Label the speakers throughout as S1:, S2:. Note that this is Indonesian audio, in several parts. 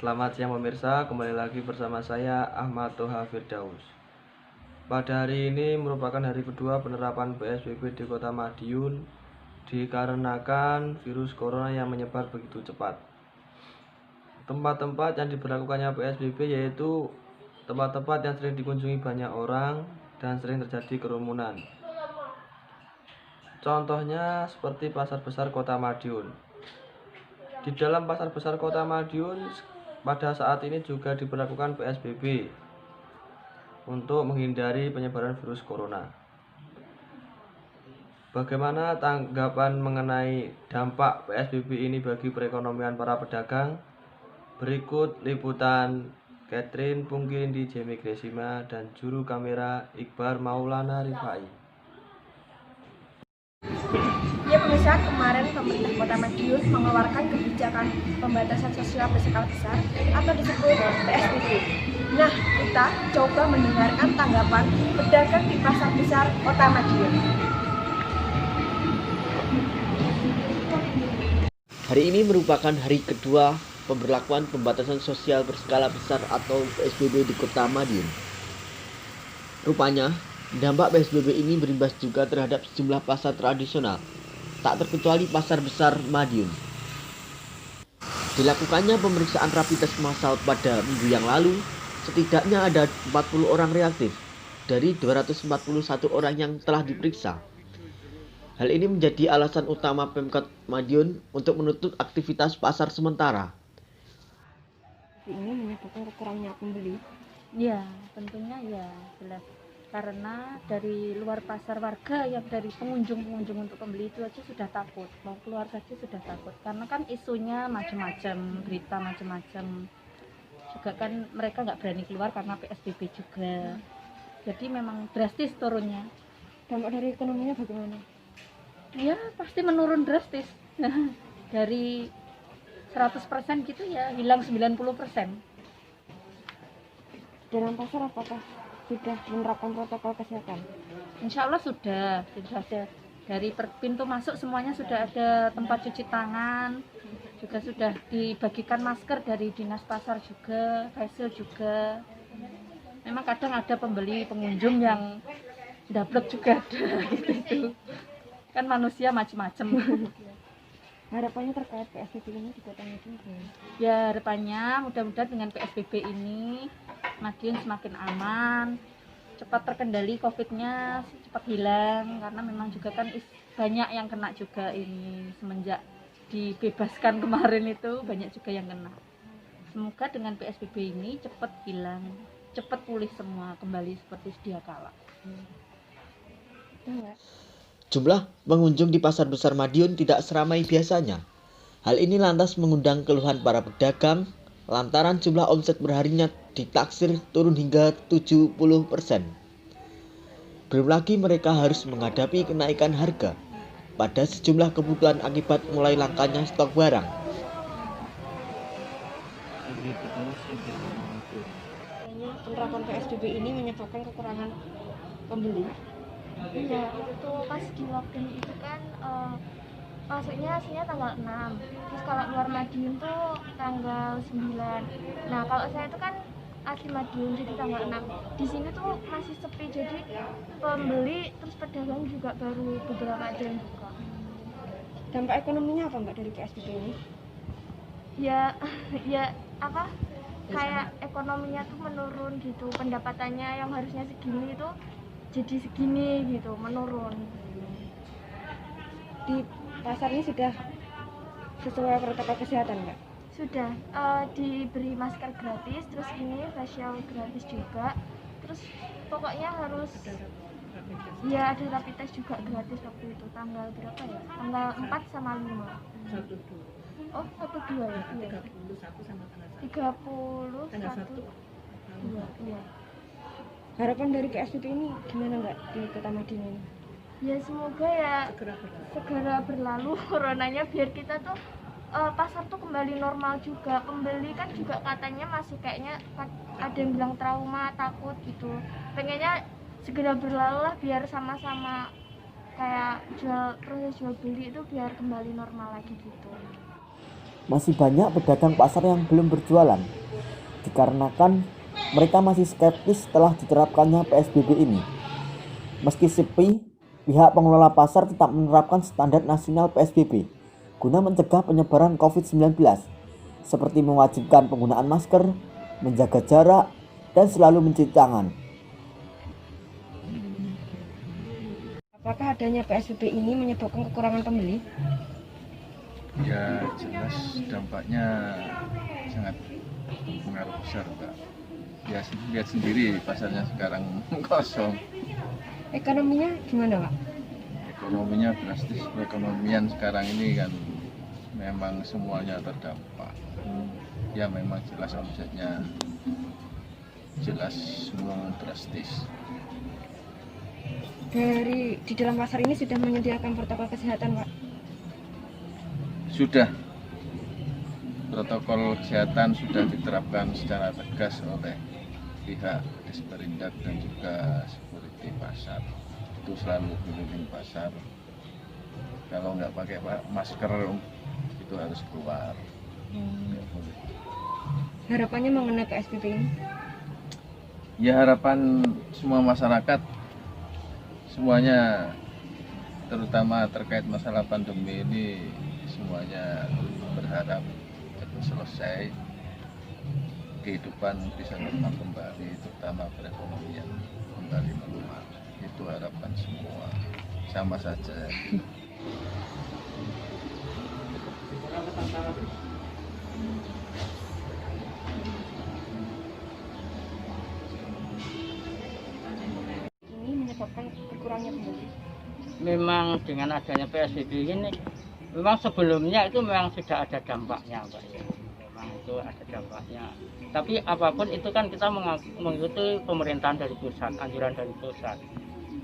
S1: Selamat siang pemirsa, kembali lagi bersama saya Ahmad Toha Firdaus. Pada hari ini merupakan hari kedua penerapan PSBB di Kota Madiun dikarenakan virus corona yang menyebar begitu cepat. Tempat-tempat yang diberlakukannya PSBB yaitu tempat-tempat yang sering dikunjungi banyak orang dan sering terjadi kerumunan. Contohnya seperti pasar besar Kota Madiun. Di dalam pasar besar Kota Madiun pada saat ini juga diberlakukan PSBB untuk menghindari penyebaran virus corona. Bagaimana tanggapan mengenai dampak PSBB ini bagi perekonomian para pedagang? Berikut liputan Catherine Pungkindi Jemi Gresima dan juru kamera Iqbar Maulana Rifai.
S2: Ya pemirsa, kemarin pemerintah Kota Madiun mengeluarkan kebijakan pembatasan sosial berskala besar atau disebut PSBB. Nah, kita coba mendengarkan tanggapan pedagang di pasar besar Kota Madiun.
S3: Hari ini merupakan hari kedua pemberlakuan pembatasan sosial berskala besar atau PSBB di Kota Madiun. Rupanya, dampak PSBB ini berimbas juga terhadap sejumlah pasar tradisional, tak terkecuali pasar besar Madiun. Dilakukannya pemeriksaan rapid test massal pada minggu yang lalu, setidaknya ada 40 orang reaktif dari 241 orang yang telah diperiksa. Hal ini menjadi alasan utama Pemkot Madiun untuk menutup aktivitas pasar sementara.
S2: Ini menyebabkan kurangnya pembeli.
S4: Ya, tentunya ya jelas. Karena dari luar pasar warga yang dari pengunjung untuk pembeli itu aja sudah takut. Mau keluar saja sudah takut. Karena kan isunya macam-macam, berita macam-macam. Juga kan mereka nggak berani keluar karena PSBB juga. Jadi memang drastis turunnya.
S2: Dampak dari ekonominya bagaimana?
S4: Ya pasti menurun drastis. Dari 100% gitu ya hilang 90%.
S2: Dalam pasar apakah sudah menerapkan protokol kesehatan?
S4: Insya Allah sudah ada. Dari pintu masuk semuanya sudah ada tempat cuci tangan, juga sudah dibagikan masker dari dinas pasar juga, facial juga. Memang kadang ada pengunjung yang dablek juga ada gitu. Kan manusia macam-macam.
S2: Harapannya terkait PSBB ini di Kota Madiun?
S4: Ya harapannya mudah-mudahan dengan PSBB ini Madiun semakin aman, cepat terkendali COVID-nya, cepat hilang, karena memang juga kan banyak yang kena juga ini semenjak dibebaskan kemarin itu banyak juga yang kena. Semoga dengan PSBB ini cepat hilang, cepat pulih semua kembali seperti sedia kala.
S3: Jumlah pengunjung di pasar besar Madiun tidak seramai biasanya. Hal ini lantas mengundang keluhan para pedagang lantaran jumlah omset perharinya ditaksir turun hingga 70%. Belum lagi mereka harus menghadapi kenaikan harga pada sejumlah kebutuhan akibat mulai langkanya stok barang.
S2: Penerapan PSBB ini menyebabkan kekurangan pembeli.
S5: Iya, itu pas di lockdown itu kan masuknya aslinya tanggal 6. Terus kalau luar Madiun tuh tanggal 9. Nah, kalau saya itu kan asli Madiun jadi tanggal 6. Di sini tuh masih sepi, jadi pembeli terus pedagang juga baru beberapa ada yang buka.
S2: Dampak ekonominya apa Mbak dari PSBB ini?
S5: Ya apa? Kayak ekonominya tuh menurun gitu. Pendapatannya yang harusnya segini itu jadi segini gitu, menurun.
S2: Di pasar ini sudah sesuai protokol kesehatan Mbak?
S5: Sudah, diberi masker gratis, terus ini facial gratis juga. Terus pokoknya harus ya ada rapid test juga gratis waktu itu. Tanggal berapa ya? Tanggal 4 sama 5.
S4: 1-2.
S5: Oh, 1-2 ya? Iya.
S4: 31 sama tanggal
S5: 31
S4: tanggal
S5: 2, iya.
S2: Harapan dari PSBB ini gimana Mbak di Kota Madiun ini?
S5: Ya semoga ya segera berlalu coronanya biar kita tuh pasar tuh kembali normal juga. Pembeli kan juga katanya masih kayaknya ada yang bilang trauma, takut gitu. Pengennya segera berlalu lah biar sama-sama kayak proses jual beli itu biar kembali normal lagi gitu.
S3: masih banyak pedagang pasar yang belum berjualan, dikarenakan mereka masih skeptis setelah diterapkannya PSBB ini. Meski sepi, pihak pengelola pasar tetap menerapkan standar nasional PSBB guna mencegah penyebaran COVID-19, seperti mewajibkan penggunaan masker, menjaga jarak, dan selalu mencuci tangan.
S2: Apakah adanya PSBB ini menyebabkan kekurangan pembeli?
S6: Ya jelas dampaknya sangat pengaruh besar, Pak. Ya lihat sendiri pasarnya sekarang kosong.
S2: Ekonominya gimana, Pak?
S6: Ekonominya drastis, perekonomian sekarang ini kan memang semuanya terdampak. Ya memang jelas omsetnya jelas semua drastis.
S2: Di dalam pasar ini sudah menyediakan protokol kesehatan, Pak?
S6: Sudah. Protokol kesehatan sudah diterapkan secara tegas oleh pihak Disperindak dan juga security pasar. Itu selalu keliling pasar. Kalau nggak pakai masker itu harus keluar. Nggak boleh.
S2: Harapannya mengenai PSBB ini?
S6: Ya harapan semua masyarakat semuanya, terutama terkait masalah pandemi ini, semuanya berharap cepat selesai, kehidupan bisa normal kembali, terutama perekonomian kembali melemah. Itu harapan semua, sama saja.
S2: Ini menyebabkan berkurangnya pembeli.
S7: Memang dengan adanya PSBB ini, memang sebelumnya itu memang sudah ada dampaknya, Pak. Ya. Memang itu ada dampaknya. Tapi apapun itu kan kita mengikuti pemerintahan dari pusat, anjuran dari pusat.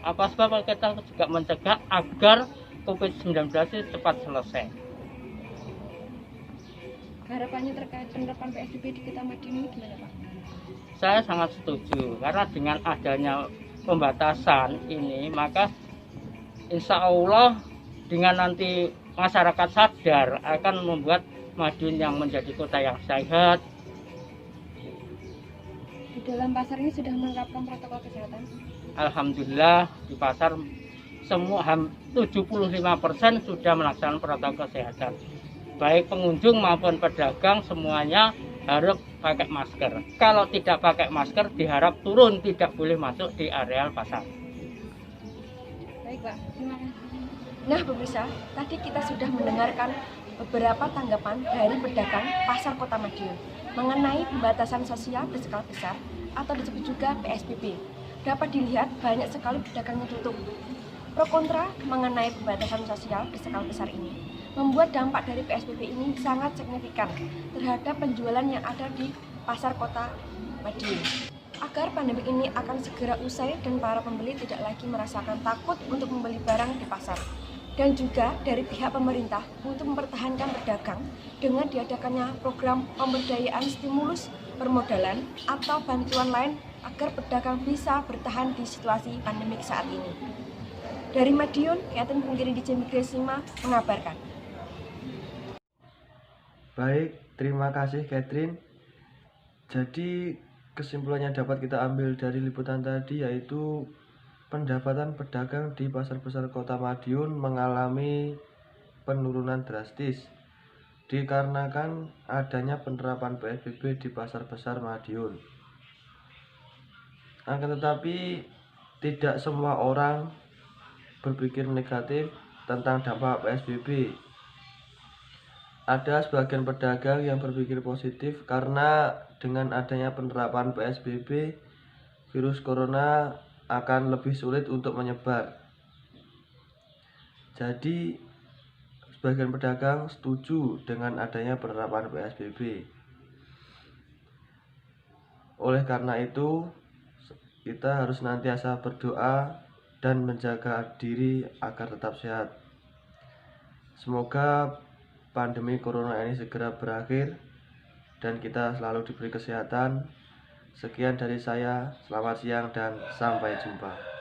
S7: Apa sebab kita juga mencegah agar COVID-19 itu cepat selesai.
S2: Harapannya terkait penerapan PSBB di Kota Madiun ini gimana, Pak?
S7: Saya sangat setuju karena dengan adanya pembatasan ini, maka insya Allah dengan nanti masyarakat sadar akan membuat Madiun yang menjadi kota yang sehat.
S2: Di dalam pasar ini sudah menerapkan protokol kesehatan?
S7: Alhamdulillah di pasar semua 75% sudah melaksanakan protokol kesehatan. Baik pengunjung maupun pedagang semuanya harus pakai masker. Kalau tidak pakai masker diharap turun, tidak boleh masuk di areal pasar.
S2: Baik, Pak. Terima kasih. Nah, pemirsa, tadi kita sudah mendengarkan beberapa tanggapan dari pedagang pasar Kota Madiun mengenai pembatasan sosial berskala besar atau disebut juga PSBB. Dapat dilihat banyak sekali pedagangnya tutup. Pro kontra mengenai pembatasan sosial berskala besar ini membuat dampak dari PSBB ini sangat signifikan terhadap penjualan yang ada di pasar Kota Madiun. Agar pandemi ini akan segera usai dan para pembeli tidak lagi merasakan takut untuk membeli barang di pasar. Dan juga dari pihak pemerintah untuk mempertahankan pedagang dengan diadakannya program pemberdayaan stimulus permodalan atau bantuan lain agar pedagang bisa bertahan di situasi pandemik saat ini. Dari Madiun, Catherine Pungkiri di Jemigresima mengabarkan.
S1: Baik, terima kasih Catherine. Jadi kesimpulannya dapat kita ambil dari liputan tadi yaitu pendapatan pedagang di pasar besar Kota Madiun mengalami penurunan drastis dikarenakan adanya penerapan PSBB di pasar besar Madiun. Akan tetapi tidak semua orang berpikir negatif tentang dampak PSBB. Ada sebagian pedagang yang berpikir positif karena dengan adanya penerapan PSBB, virus corona akan lebih sulit untuk menyebar. Jadi, sebagian pedagang setuju dengan adanya penerapan PSBB. Oleh karena itu, kita harus senantiasa berdoa dan menjaga diri agar tetap sehat. Semoga pandemi corona ini segera berakhir dan kita selalu diberi kesehatan. Sekian dari saya, selamat siang dan sampai jumpa.